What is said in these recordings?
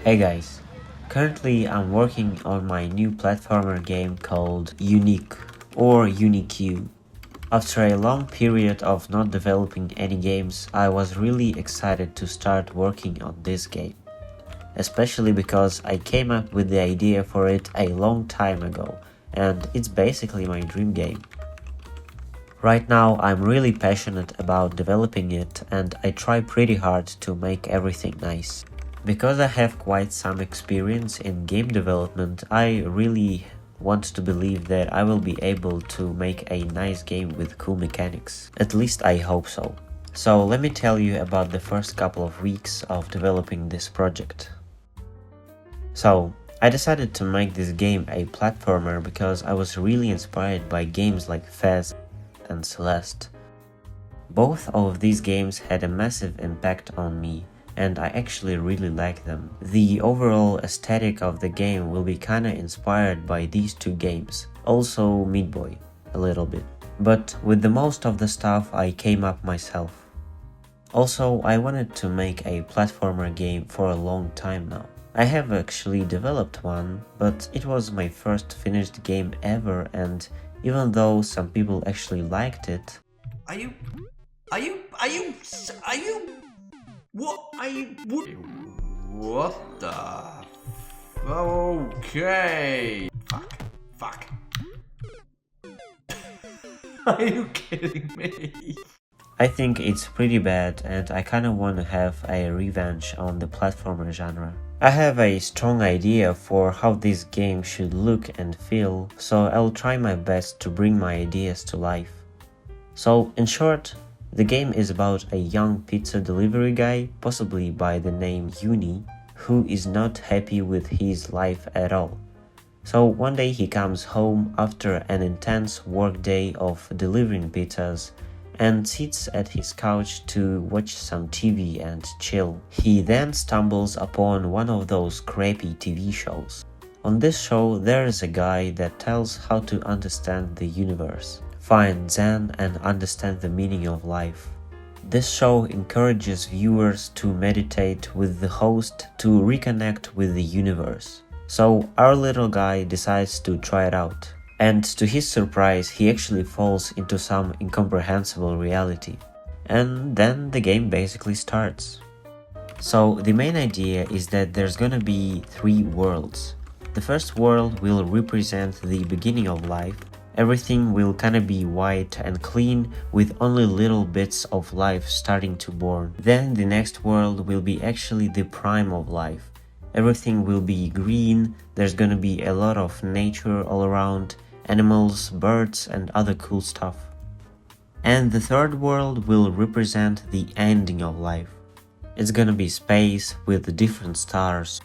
Hey guys, currently I'm working on my new platformer game called Unique or UniQ. After a long period of not developing any games, I was really excited to start working on this game. Especially because I came up with the idea for it a long time ago, and it's basically my dream game. Right now I'm really passionate about developing it and I try pretty hard to make everything nice. Because I have quite some experience in game development, I really want to believe that I will be able to make a nice game with cool mechanics. At least I hope so. So let me tell you about the first couple of weeks of developing this project. So, I decided to make this game a platformer because I was really inspired by games like Fez and Celeste. Both of these games had a massive impact on me, and I actually really like them. The overall aesthetic of the game will be kinda inspired by these two games, also Meat Boy, a little bit. But with the most of the stuff I came up myself. Also, I wanted to make a platformer game for a long time now. I have actually developed one, but it was my first finished game ever, and even though some people actually liked it... Are you, what the, okay. Fuck. Are you kidding me? I think it's pretty bad and I kinda wanna have a revenge on the platformer genre. I have a strong idea for how this game should look and feel, so I'll try my best to bring my ideas to life. So, in short, the game is about a young pizza delivery guy, possibly by the name Uni, who is not happy with his life at all. So one day he comes home after an intense workday of delivering pizzas and sits at his couch to watch some TV and chill. He then stumbles upon one of those crappy TV shows. On this show, there is a guy that tells how to understand the universe, find Zen and understand the meaning of life. This show encourages viewers to meditate with the host to reconnect with the universe. So our little guy decides to try it out. And to his surprise, he actually falls into some incomprehensible reality. And then the game basically starts. So the main idea is that there's gonna be 3 worlds. The first world will represent the beginning of life. Everything will kinda be white and clean with only little bits of life starting to born. Then the next world will be actually the prime of life. Everything will be green, there's gonna be a lot of nature all around, animals, birds and other cool stuff. And the third world will represent the ending of life. It's gonna be space with different stars.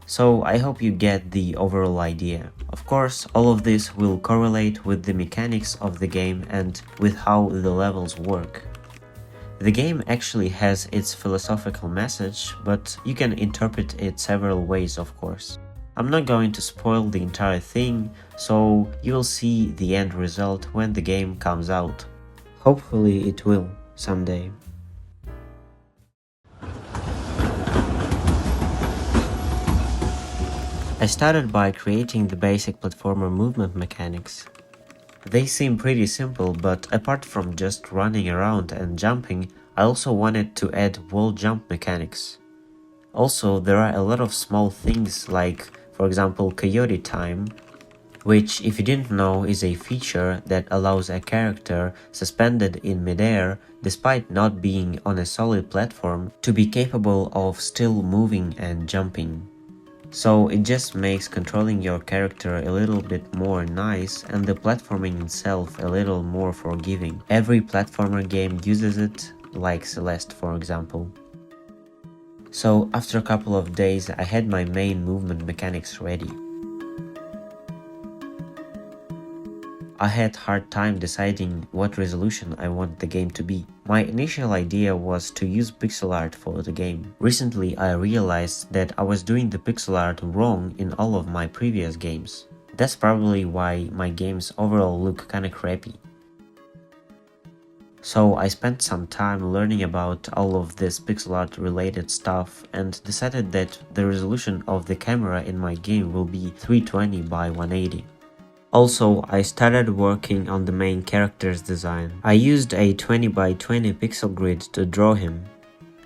So I hope you get the overall idea. Of course, all of this will correlate with the mechanics of the game and with how the levels work. The game actually has its philosophical message, but you can interpret it several ways, of course. I'm not going to spoil the entire thing, so you'll see the end result when the game comes out. Hopefully it will, someday. I started by creating the basic platformer movement mechanics. They seem pretty simple, but apart from just running around and jumping, I also wanted to add wall jump mechanics. Also, there are a lot of small things like, for example, coyote time, which, if you didn't know, is a feature that allows a character suspended in midair, despite not being on a solid platform, to be capable of still moving and jumping. So it just makes controlling your character a little bit more nice and the platforming itself a little more forgiving. Every platformer game uses it, like Celeste for example. So after a couple of days I had my main movement mechanics ready. I had hard time deciding what resolution I want the game to be. My initial idea was to use pixel art for the game. Recently I realized that I was doing the pixel art wrong in all of my previous games. That's probably why my games overall look kinda crappy. So I spent some time learning about all of this pixel art related stuff and decided that the resolution of the camera in my game will be 320 by 180. Also, I started working on the main character's design. I used a 20 by 20 pixel grid to draw him.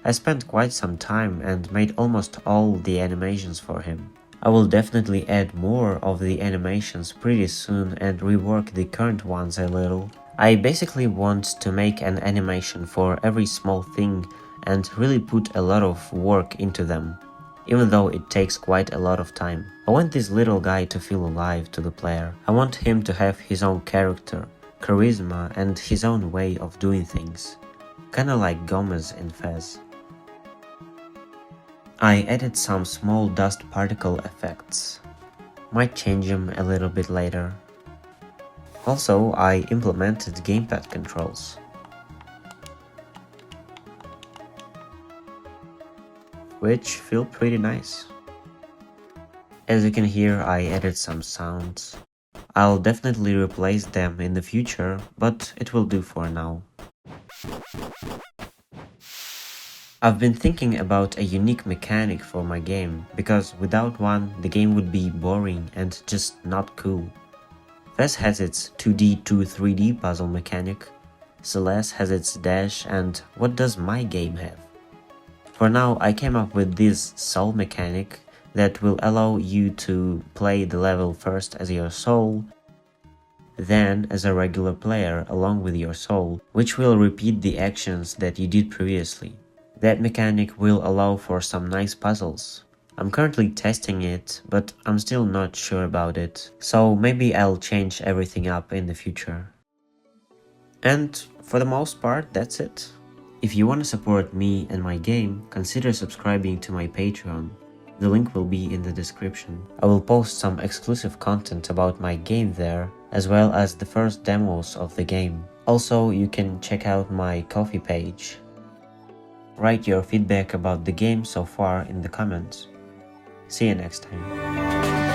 I spent quite some time and made almost all the animations for him. I will definitely add more of the animations pretty soon and rework the current ones a little. I basically want to make an animation for every small thing and really put a lot of work into them, even though it takes quite a lot of time. I want this little guy to feel alive to the player. I want him to have his own character, charisma and his own way of doing things. Kinda like Gomez in Fez. I added some small dust particle effects. Might change them a little bit later. Also, I implemented gamepad controls, which feel pretty nice. As you can hear, I added some sounds. I'll definitely replace them in the future, but it will do for now. I've been thinking about a unique mechanic for my game, because without one, the game would be boring and just not cool. Fez has its 2D to 3D puzzle mechanic, Celeste has its dash, and what does my game have? For now, I came up with this soul mechanic that will allow you to play the level first as your soul, then as a regular player along with your soul, which will repeat the actions that you did previously. That mechanic will allow for some nice puzzles. I'm currently testing it, but I'm still not sure about it, so maybe I'll change everything up in the future. And for the most part, that's it. If you want to support me and my game, consider subscribing to my Patreon. The link will be in the description. I will post some exclusive content about my game there, as well as the first demos of the game. Also, you can check out my Ko-fi page. Write your feedback about the game so far in the comments. See you next time.